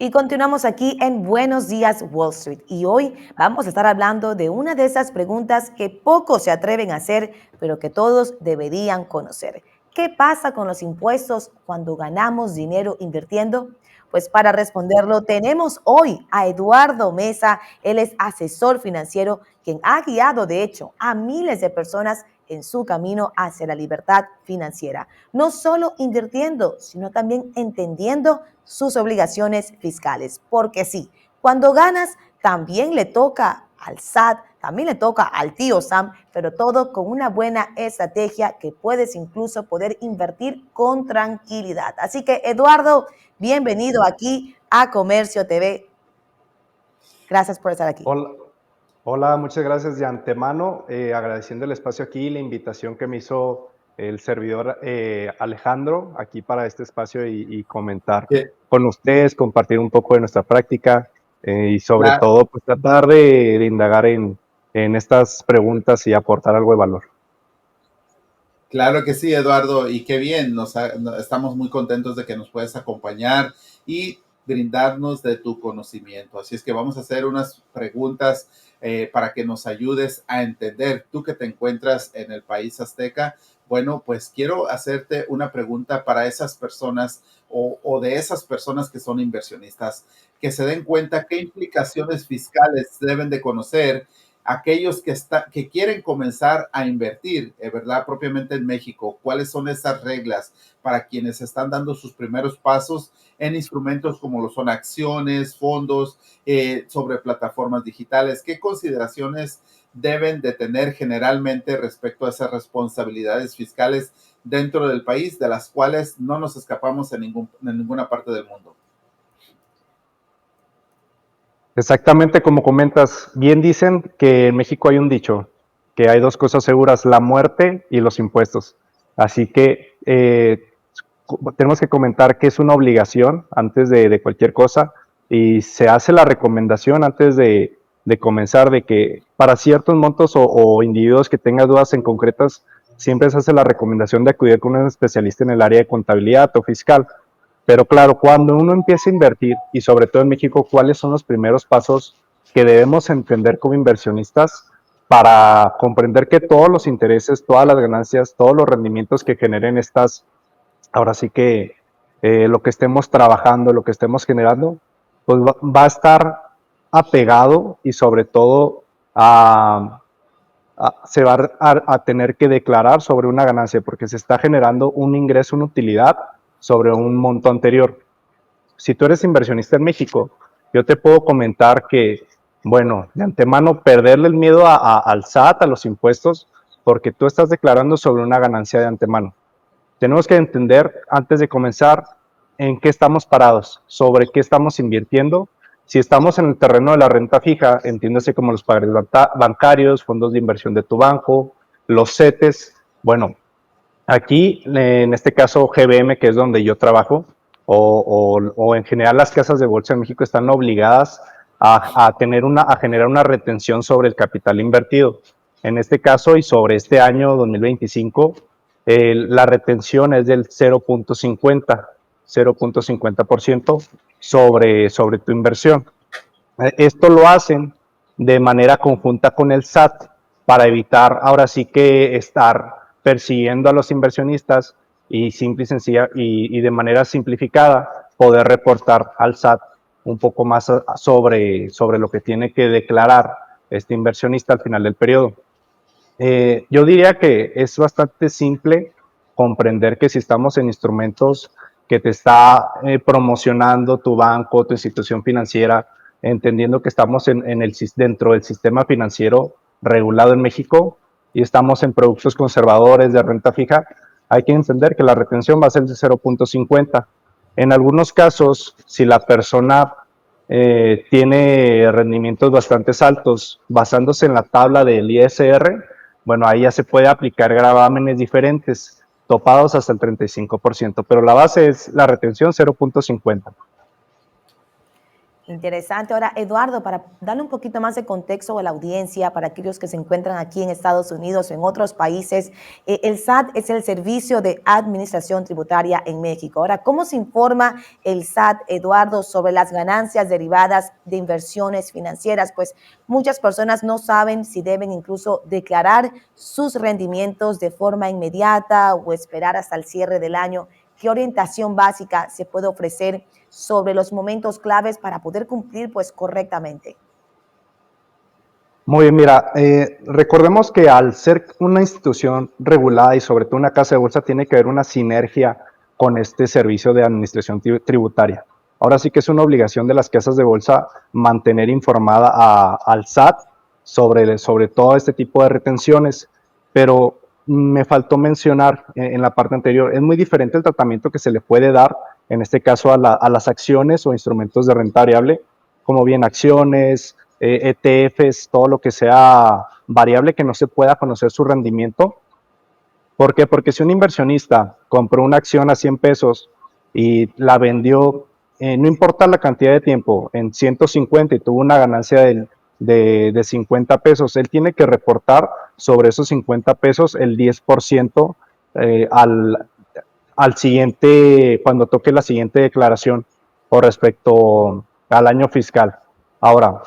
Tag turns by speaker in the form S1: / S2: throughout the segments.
S1: Y continuamos aquí en Buenos Días Wall Street. Y hoy vamos a estar hablando de una de esas preguntas que pocos se atreven a hacer, pero que todos deberían conocer. ¿Qué pasa con los impuestos cuando ganamos dinero invirtiendo? Pues para responderlo tenemos hoy a Eduardo Mesa. Él es asesor financiero, quien ha guiado, de hecho, a miles de personas en su camino hacia la libertad financiera. No solo invirtiendo, sino también entendiendo sus obligaciones fiscales. Porque sí, cuando ganas, también le toca al SAT, también le toca al tío Sam, pero todo con una buena estrategia que puedes incluso poder invertir con tranquilidad. Así que, Eduardo, bienvenido aquí a Comercio TV. Gracias por estar aquí.
S2: Hola, hola, muchas gracias de antemano, agradeciendo el espacio aquí y la invitación que me hizo el servidor Alejandro aquí para este espacio y comentar
S3: Que,
S2: con ustedes, compartir un poco de nuestra práctica y sobre
S3: cla-
S2: todo pues tratar de indagar en estas preguntas y aportar algo de valor.
S3: claro que sí, Eduardo, y qué bien, estamos muy contentos de que nos puedas acompañar y brindarnos de tu conocimiento. Así es que vamos a hacer unas preguntas para que nos ayudes a entender, tú que te encuentras en el país azteca. Bueno, pues quiero hacerte una pregunta para esas personas o de esas personas que son inversionistas, que se den cuenta qué implicaciones fiscales deben de conocer aquellos que quieren comenzar a invertir, ¿verdad? Propiamente en México, ¿cuáles son esas reglas para quienes están dando sus primeros pasos en instrumentos como lo son acciones, fondos, sobre plataformas digitales? ¿Qué consideraciones deben de tener generalmente respecto a esas responsabilidades fiscales dentro del país, de las cuales no nos escapamos en ninguna parte del mundo?
S2: Exactamente como comentas, bien dicen que en México hay un dicho, que hay dos cosas seguras, la muerte y los impuestos. Así que tenemos que comentar que es una obligación antes de cualquier cosa y se hace la recomendación antes de comenzar de que para ciertos montos o individuos que tengan dudas en concretas, siempre se hace la recomendación de acudir con un especialista en el área de contabilidad o fiscal. Pero claro, cuando uno empieza a invertir, y sobre todo en México, ¿cuáles son los primeros pasos que debemos entender como inversionistas para comprender que todos los intereses, todas las ganancias, todos los rendimientos que generen estas, ahora sí que lo que estemos trabajando, lo que estemos generando, pues va a estar apegado y sobre todo se va a tener que declarar sobre una ganancia porque se está generando un ingreso, una utilidad sobre un monto anterior. Si tú eres inversionista en México, yo te puedo comentar que, bueno, de antemano perderle el miedo al SAT, a los impuestos, porque tú estás declarando sobre una ganancia de antemano. Tenemos que entender antes de comenzar en qué estamos parados, sobre qué estamos invirtiendo. Si estamos en el terreno de la renta fija, entiéndase como los pagos bancarios, fondos de inversión de tu banco, los CETES. Bueno, aquí, en este caso, GBM, que es donde yo trabajo, o en general las casas de bolsa en México están obligadas a generar una retención sobre el capital invertido. En este caso y sobre este año 2025, la retención es del 0.50% sobre tu inversión. Esto lo hacen de manera conjunta con el SAT para evitar ahora sí que estar persiguiendo a los inversionistas y simple y sencilla y de manera simplificada poder reportar al SAT un poco más sobre lo que tiene que declarar este inversionista al final del periodo. Yo diría que es bastante simple comprender que si estamos en instrumentos que te está promocionando tu banco, tu institución financiera, entendiendo que estamos dentro del sistema financiero regulado en México y estamos en productos conservadores de renta fija, hay que entender que la retención va a ser de 0.50. En algunos casos, si la persona tiene rendimientos bastante altos, basándose en la tabla del ISR, bueno, ahí ya se puede aplicar gravámenes diferentes, topados hasta el 35%, pero la base es la retención 0.50.
S1: Interesante. Ahora, Eduardo, para darle un poquito más de contexto a la audiencia, para aquellos que se encuentran aquí en Estados Unidos o en otros países, el SAT es el Servicio de Administración Tributaria en México. Ahora, ¿cómo se informa el SAT, Eduardo, sobre las ganancias derivadas de inversiones financieras? Pues muchas personas no saben si deben incluso declarar sus rendimientos de forma inmediata o esperar hasta el cierre del año. ¿Qué orientación básica se puede ofrecer sobre los momentos claves para poder cumplir pues correctamente?
S2: Muy bien, mira, recordemos que al ser una institución regulada y sobre todo una casa de bolsa, tiene que haber una sinergia con este servicio de administración tributaria. Ahora sí que es una obligación de las casas de bolsa mantener informada al SAT sobre todo este tipo de retenciones, pero me faltó mencionar en la parte anterior, es muy diferente el tratamiento que se le puede dar, en este caso a las acciones o instrumentos de renta variable, como bien acciones, ETFs, todo lo que sea variable que no se pueda conocer su rendimiento. ¿Por qué? Porque si un inversionista compró una acción a 100 pesos y la vendió, no importa la cantidad de tiempo, en 150 y tuvo una ganancia de 50 pesos, él tiene que reportar sobre esos 50 pesos el 10% al siguiente, cuando toque la siguiente declaración o respecto al año fiscal. Ahora,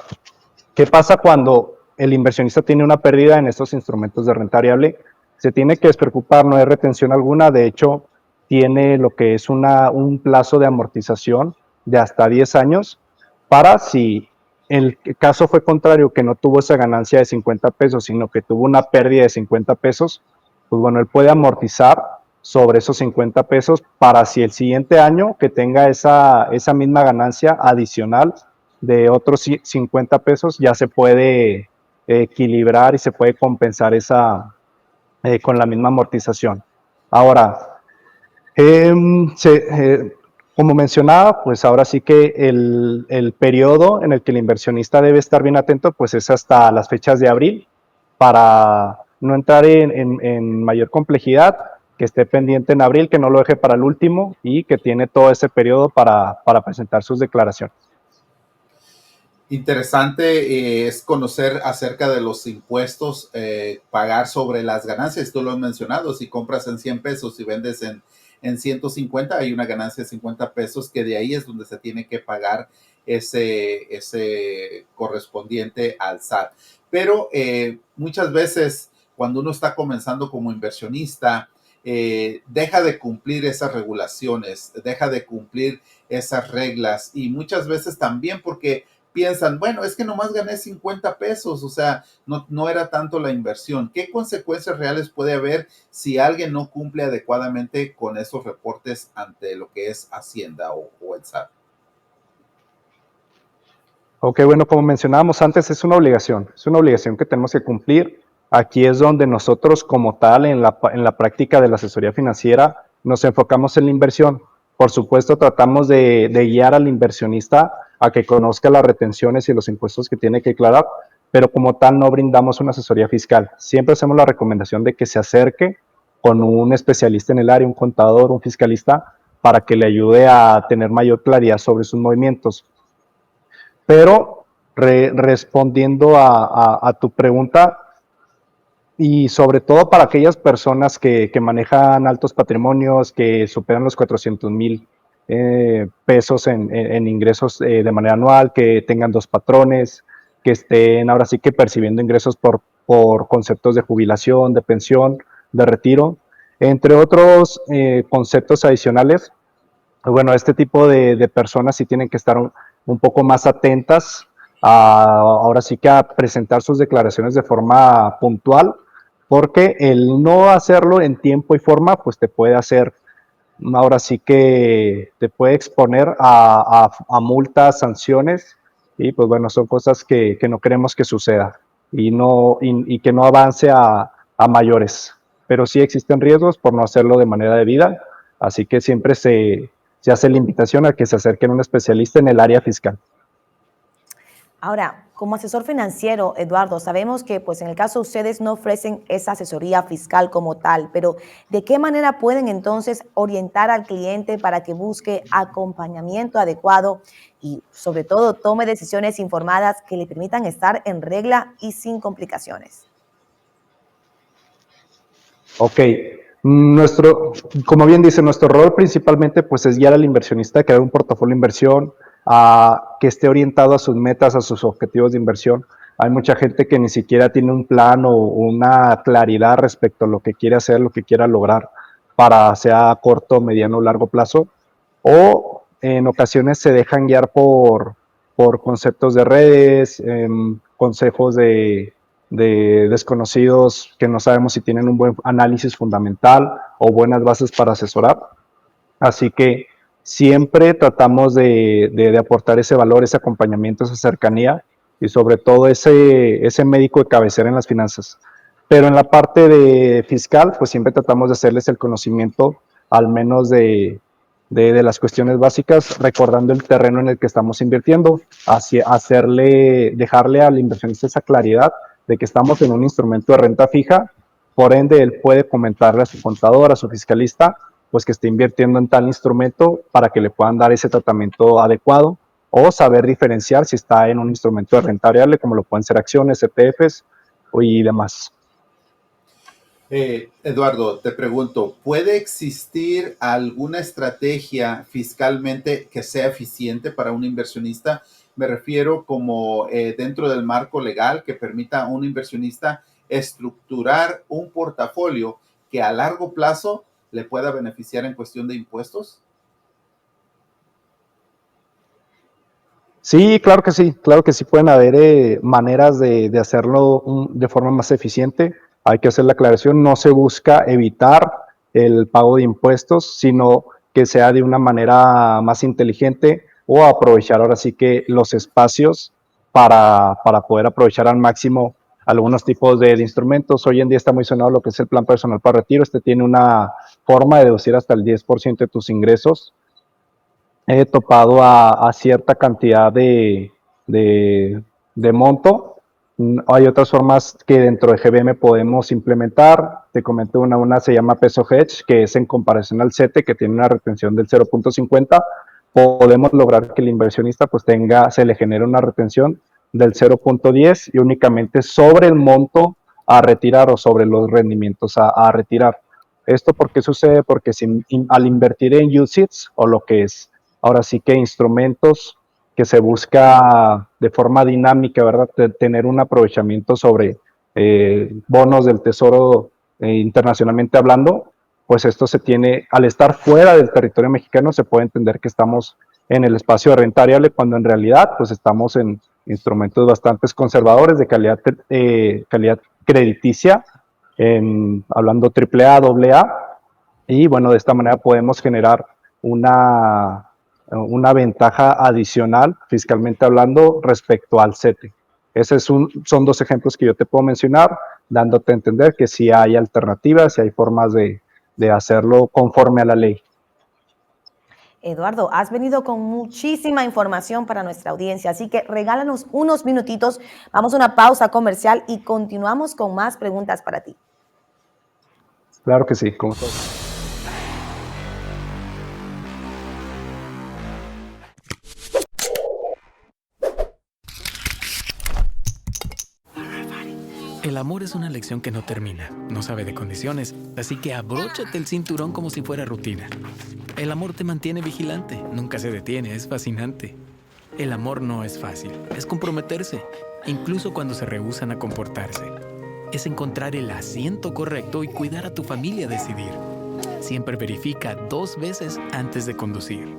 S2: ¿qué pasa cuando el inversionista tiene una pérdida en estos instrumentos de renta variable? Se tiene que despreocupar, no hay retención alguna, de hecho, tiene lo que es un plazo de amortización de hasta 10 años para si el caso fue contrario, que no tuvo esa ganancia de 50 pesos, sino que tuvo una pérdida de 50 pesos, pues bueno, él puede amortizar sobre esos 50 pesos para si el siguiente año que tenga esa misma ganancia adicional de otros 50 pesos, ya se puede equilibrar y se puede compensar con la misma amortización. Ahora, como mencionaba, pues ahora sí que el periodo en el que el inversionista debe estar bien atento, pues es hasta las fechas de abril, para no entrar en mayor complejidad, que esté pendiente en abril, que no lo deje para el último y que tiene todo ese periodo para presentar sus declaraciones.
S3: Interesante es conocer acerca de los impuestos, pagar sobre las ganancias. Tú lo has mencionado, si compras en 100 pesos y vendes en 150, hay una ganancia de 50 pesos, que de ahí es donde se tiene que pagar ese correspondiente al SAT. Pero muchas veces cuando uno está comenzando como inversionista, deja de cumplir esas regulaciones, deja de cumplir esas reglas, y muchas veces también porque piensan, bueno, es que nomás gané 50 pesos, o sea, no era tanto la inversión. ¿Qué consecuencias reales puede haber si alguien no cumple adecuadamente con esos reportes ante lo que es Hacienda o el SAT?
S2: Ok, bueno, como mencionábamos antes, es una obligación que tenemos que cumplir. Aquí es donde nosotros como tal, en la práctica de la asesoría financiera, nos enfocamos en la inversión. Por supuesto, tratamos de guiar al inversionista a que conozca las retenciones y los impuestos que tiene que declarar, pero como tal no brindamos una asesoría fiscal. Siempre hacemos la recomendación de que se acerque con un especialista en el área, un contador, un fiscalista, para que le ayude a tener mayor claridad sobre sus movimientos. Pero respondiendo a tu pregunta, y sobre todo para aquellas personas que manejan altos patrimonios, que superan los 400,000 pesos en ingresos de manera anual, que tengan dos patrones, que estén ahora sí que percibiendo ingresos por conceptos de jubilación, de pensión, de retiro, entre otros conceptos adicionales. Bueno, este tipo de personas sí tienen que estar un poco más atentas ahora sí que a presentar sus declaraciones de forma puntual, porque el no hacerlo en tiempo y forma, pues te puede hacer, ahora sí que te puede exponer a multas, sanciones, y pues bueno, son cosas que no queremos que suceda y que no avance a mayores. Pero sí existen riesgos por no hacerlo de manera debida, así que siempre se hace la invitación a que se acerquen a un especialista en el área fiscal.
S1: Ahora, como asesor financiero, Eduardo, sabemos que pues en el caso de ustedes no ofrecen esa asesoría fiscal como tal, pero ¿de qué manera pueden entonces orientar al cliente para que busque acompañamiento adecuado y sobre todo tome decisiones informadas que le permitan estar en regla y sin complicaciones?
S2: Ok, nuestro, como bien dice, nuestro rol principalmente pues es guiar al inversionista a crear un portafolio de inversión que esté orientado a sus metas, a sus objetivos de inversión. Hay mucha gente que ni siquiera tiene un plan o una claridad respecto a lo que quiere hacer, lo que quiera lograr, para sea a corto, mediano o largo plazo, o en ocasiones se dejan guiar por conceptos de redes, consejos de desconocidos que no sabemos si tienen un buen análisis fundamental o buenas bases para asesorar. Así que siempre tratamos de aportar ese valor, ese acompañamiento, esa cercanía y sobre todo ese médico de cabecera en las finanzas. Pero en la parte de fiscal, pues siempre tratamos de hacerles el conocimiento al menos de las cuestiones básicas, recordando el terreno en el que estamos invirtiendo, dejarle al inversionista esa claridad de que estamos en un instrumento de renta fija, por ende él puede comentarle a su contador, a su fiscalista, pues que esté invirtiendo en tal instrumento para que le puedan dar ese tratamiento adecuado o saber diferenciar si está en un instrumento de renta variable, como lo pueden ser acciones, ETFs y demás.
S3: Eduardo, te pregunto, ¿puede existir alguna estrategia fiscalmente que sea eficiente para un inversionista? Me refiero como dentro del marco legal que permita a un inversionista estructurar un portafolio que a largo plazo le pueda beneficiar en cuestión de impuestos.
S2: Sí, claro que sí pueden haber maneras de hacerlo de forma más eficiente. Hay que hacer la aclaración, no se busca evitar el pago de impuestos, sino que sea de una manera más inteligente o aprovechar ahora sí que los espacios para poder aprovechar al máximo algunos tipos de instrumentos. Hoy en día está muy sonado lo que es el plan personal para retiro. Este tiene una forma de deducir hasta el 10% de tus ingresos. He topado a cierta cantidad de monto. Hay otras formas que dentro de GBM podemos implementar. Te comento una se llama peso hedge, que es en comparación al CETE, que tiene una retención del 0.50. Podemos lograr que el inversionista pues se le genere una retención del 0.10 y únicamente sobre el monto a retirar o sobre los rendimientos a retirar. ¿Esto por qué sucede? Porque al invertir en UCITS o lo que es ahora sí que instrumentos que se busca de forma dinámica, ¿verdad? Tener un aprovechamiento sobre bonos del tesoro internacionalmente hablando, pues esto se tiene, al estar fuera del territorio mexicano, se puede entender que estamos en el espacio de renta variable, cuando en realidad, pues estamos en instrumentos bastante conservadores de calidad crediticia, hablando AAA, AA, y bueno, de esta manera podemos generar una ventaja adicional, fiscalmente hablando, respecto al CETE. Son dos ejemplos que yo te puedo mencionar, dándote a entender que sí hay alternativas y hay formas de hacerlo conforme a la ley.
S1: Eduardo, has venido con muchísima información para nuestra audiencia, así que regálanos unos minutitos, vamos a una pausa comercial y continuamos con más preguntas para ti.
S2: Claro que sí, como todo.
S4: El amor es una lección que no termina, no sabe de condiciones, así que abróchate el cinturón como si fuera rutina. El amor te mantiene vigilante, nunca se detiene, es fascinante. El amor no es fácil, es comprometerse, incluso cuando se rehúsan a comportarse. Es encontrar el asiento correcto y cuidar a tu familia decidir. Siempre verifica 2 veces antes de conducir.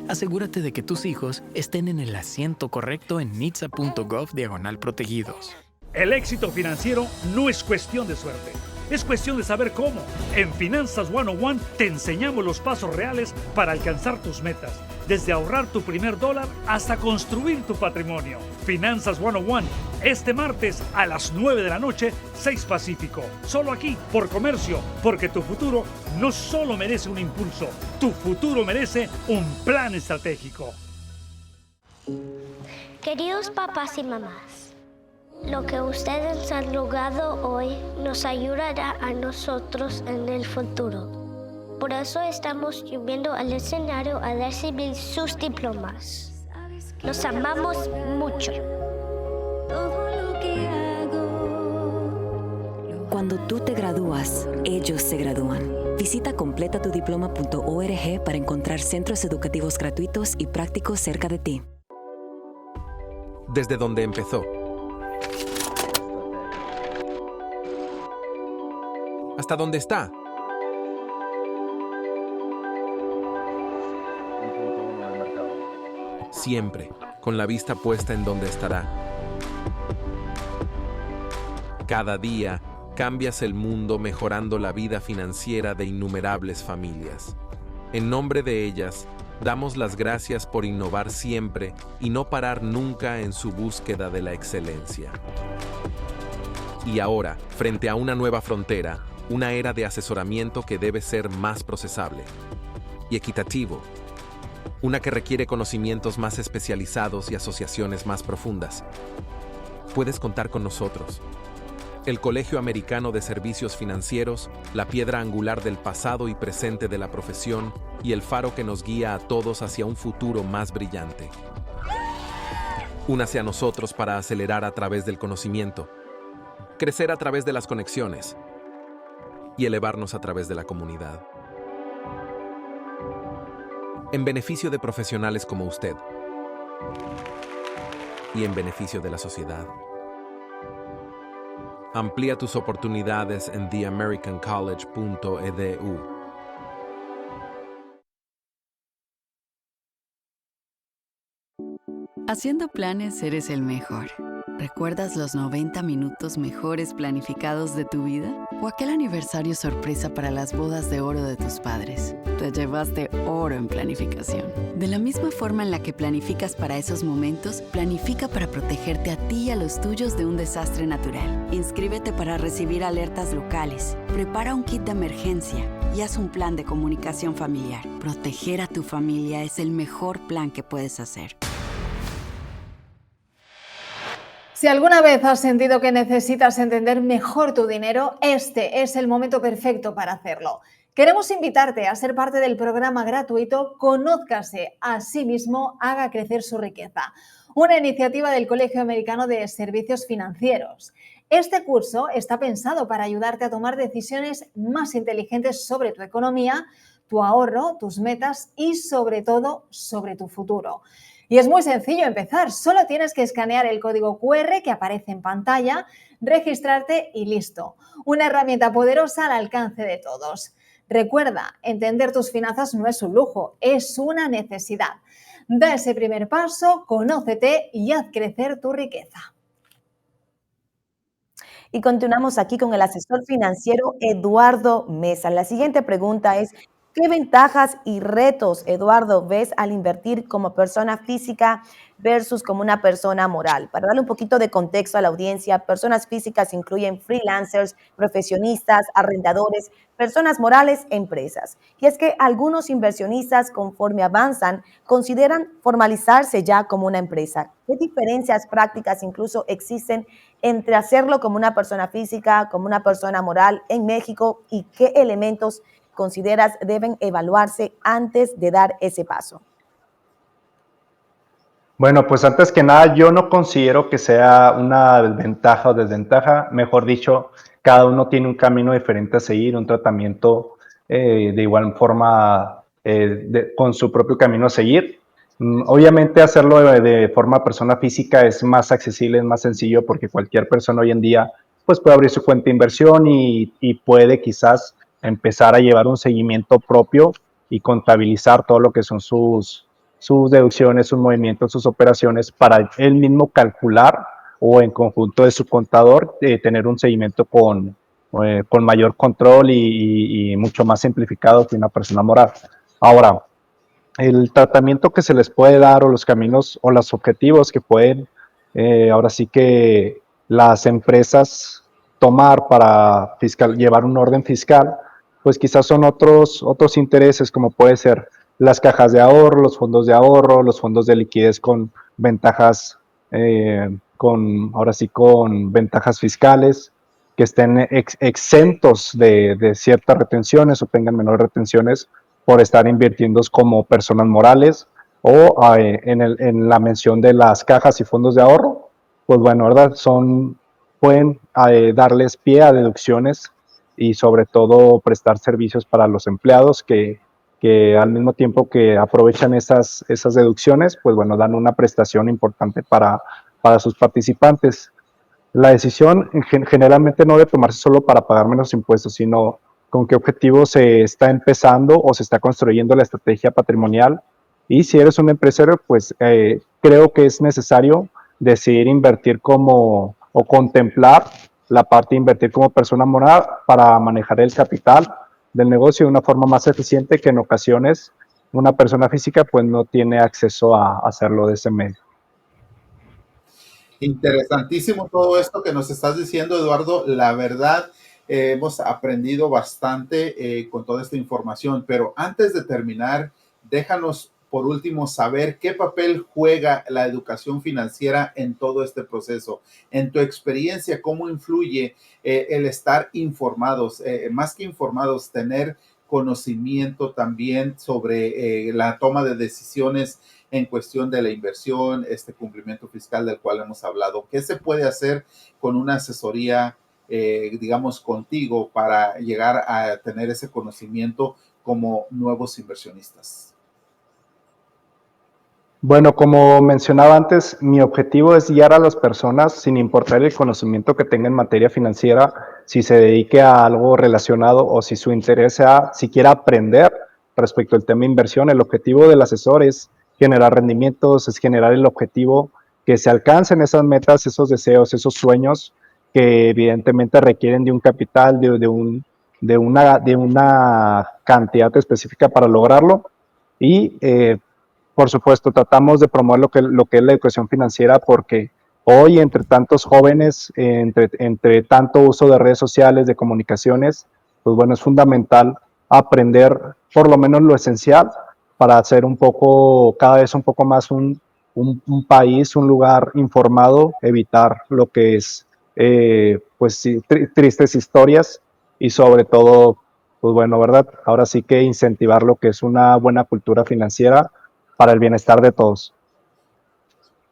S4: Asegúrate de que tus hijos estén en el asiento correcto en nitsa.gov/protegidos.
S5: El éxito financiero no es cuestión de suerte, es cuestión de saber cómo. En Finanzas 101 te enseñamos los pasos reales para alcanzar tus metas, desde ahorrar tu primer dólar hasta construir tu patrimonio. Finanzas 101, este martes a las 9 de la noche, 6 Pacífico. Solo aquí, por Comercio, porque tu futuro no solo merece un impulso, tu futuro merece un plan estratégico.
S6: Queridos papás y mamás, lo que ustedes han logrado hoy nos ayudará a nosotros en el futuro. Por eso estamos subiendo al escenario a recibir sus diplomas. Los amamos mucho.
S7: Cuando tú te gradúas, ellos se gradúan. Visita completatudiploma.org para encontrar centros educativos gratuitos y prácticos cerca de ti.
S8: Desde donde empezó, hasta donde está, siempre con la vista puesta en donde estará. Cada día cambias el mundo mejorando la vida financiera de innumerables familias. En nombre de ellas, damos las gracias por innovar siempre y no parar nunca en su búsqueda de la excelencia. Y ahora, frente a una nueva frontera, una era de asesoramiento que debe ser más procesable y equitativo, una que requiere conocimientos más especializados y asociaciones más profundas. Puedes contar con nosotros. El Colegio Americano de Servicios Financieros, la piedra angular del pasado y presente de la profesión y el faro que nos guía a todos hacia un futuro más brillante. Únase a nosotros para acelerar a través del conocimiento, crecer a través de las conexiones y elevarnos a través de la comunidad. En beneficio de profesionales como usted y en beneficio de la sociedad. Amplía tus oportunidades en theamericancollege.edu.
S9: Haciendo planes eres el mejor. ¿Recuerdas los 90 minutos mejores planificados de tu vida? ¿O aquel aniversario sorpresa para las bodas de oro de tus padres? Te llevaste oro en planificación. De la misma forma en la que planificas para esos momentos, planifica para protegerte a ti y a los tuyos de un desastre natural. Inscríbete para recibir alertas locales. Prepara un kit de emergencia y haz un plan de comunicación familiar. Proteger a tu familia es el mejor plan que puedes hacer.
S10: Si alguna vez has sentido que necesitas entender mejor tu dinero, este es el momento perfecto para hacerlo. Queremos invitarte a ser parte del programa gratuito Conózcase a sí mismo, haga crecer su riqueza, una iniciativa del Colegio Americano de Servicios Financieros. Este curso está pensado para ayudarte a tomar decisiones más inteligentes sobre tu economía, tu ahorro, tus metas y sobre todo sobre tu futuro. Y es muy sencillo empezar, solo tienes que escanear el código QR que aparece en pantalla, registrarte y listo. Una herramienta poderosa al alcance de todos. Recuerda, entender tus finanzas no es un lujo, es una necesidad. Da ese primer paso, conócete y haz crecer tu riqueza.
S1: Y continuamos aquí con el asesor financiero Eduardo Mesa. La siguiente pregunta es: ¿qué ventajas y retos, Eduardo, ves al invertir como persona física versus como una persona moral? Para darle un poquito de contexto a la audiencia, personas físicas incluyen freelancers, profesionistas, arrendadores, personas morales, empresas. Y es que algunos inversionistas, conforme avanzan, consideran formalizarse ya como una empresa. ¿Qué diferencias prácticas incluso existen entre hacerlo como una persona física, como una persona moral en México, y qué elementos consideras deben evaluarse antes de dar ese paso?
S2: Bueno, pues antes que nada, yo no considero que sea una ventaja o desventaja. Mejor dicho, cada uno tiene un camino diferente a seguir, un tratamiento de igual forma con su propio camino a seguir. Obviamente hacerlo de forma persona física es más accesible, es más sencillo, porque cualquier persona hoy en día pues puede abrir su cuenta de inversión y puede quizás empezar a llevar un seguimiento propio y contabilizar todo lo que son sus deducciones, sus movimientos, sus operaciones, para él mismo calcular o en conjunto de su contador tener un seguimiento con mayor control y mucho más simplificado que una persona moral. Ahora, el tratamiento que se les puede dar o los caminos o los objetivos que pueden ahora sí que las empresas tomar para llevar un orden fiscal, pues quizás son otros intereses, como puede ser las cajas de ahorro, los fondos de liquidez con ventajas ahora sí, con ventajas fiscales, que estén exentos de ciertas retenciones o tengan menores retenciones por estar invirtiendo como personas morales, o en la mención de las cajas y fondos de ahorro, pues bueno, ¿verdad? Pueden darles pie a deducciones y sobre todo prestar servicios para los empleados que al mismo tiempo que aprovechan esas deducciones, pues bueno, dan una prestación importante para sus participantes. La decisión generalmente no debe tomarse solo para pagar menos impuestos, sino con qué objetivo se está empezando o se está construyendo la estrategia patrimonial. Y si eres un empresario, pues creo que es necesario decidir invertir o contemplar la parte de invertir como persona moral para manejar el capital del negocio de una forma más eficiente, que en ocasiones una persona física pues no tiene acceso a hacerlo de ese medio.
S3: Interesantísimo todo esto que nos estás diciendo, Eduardo. La verdad, hemos aprendido bastante con toda esta información, pero antes de terminar, déjanos por último saber qué papel juega la educación financiera en todo este proceso. En tu experiencia, ¿cómo influye el estar informados, más que informados, tener conocimiento también sobre la toma de decisiones en cuestión de la inversión, este cumplimiento fiscal del cual hemos hablado? ¿Qué se puede hacer con una asesoría, digamos, contigo para llegar a tener ese conocimiento como nuevos inversionistas?
S2: Bueno, como mencionaba antes, mi objetivo es guiar a las personas sin importar el conocimiento que tenga en materia financiera, si se dedique a algo relacionado o si su interés sea siquiera aprender respecto al tema de inversión. El objetivo del asesor es generar rendimientos, es generar el objetivo que se alcancen esas metas, esos deseos, esos sueños que evidentemente requieren de un capital, de una cantidad específica para lograrlo. Y por supuesto, tratamos de promover lo que es la educación financiera, porque hoy, entre tantos jóvenes, entre tanto uso de redes sociales, de comunicaciones, pues bueno, es fundamental aprender por lo menos lo esencial para hacer cada vez un poco más un país, un lugar informado, evitar lo que es, pues sí, tristes historias y sobre todo, pues bueno, ¿verdad? Ahora sí que incentivar lo que es una buena cultura financiera para el bienestar de todos.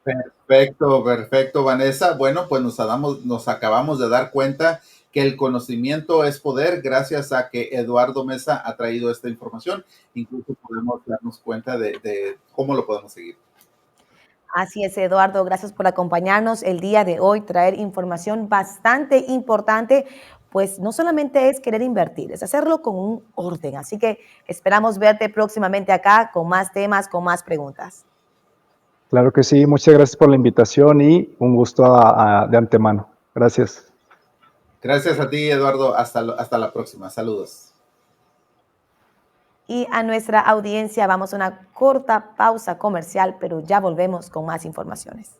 S3: Perfecto, perfecto, Vanessa. Bueno, pues nos acabamos de dar cuenta que el conocimiento es poder gracias a que Eduardo Mesa ha traído esta información. Incluso podemos darnos cuenta de cómo lo podemos seguir.
S1: Así es, Eduardo, gracias por acompañarnos el día de hoy, traer información bastante importante, pues no solamente es querer invertir, es hacerlo con un orden. Así que esperamos verte próximamente acá con más temas, con más preguntas.
S2: Claro que sí, muchas gracias por la invitación y un gusto de antemano. Gracias.
S3: Gracias a ti, Eduardo. Hasta la próxima. Saludos.
S1: Y a nuestra audiencia vamos a una corta pausa comercial, pero ya volvemos con más informaciones.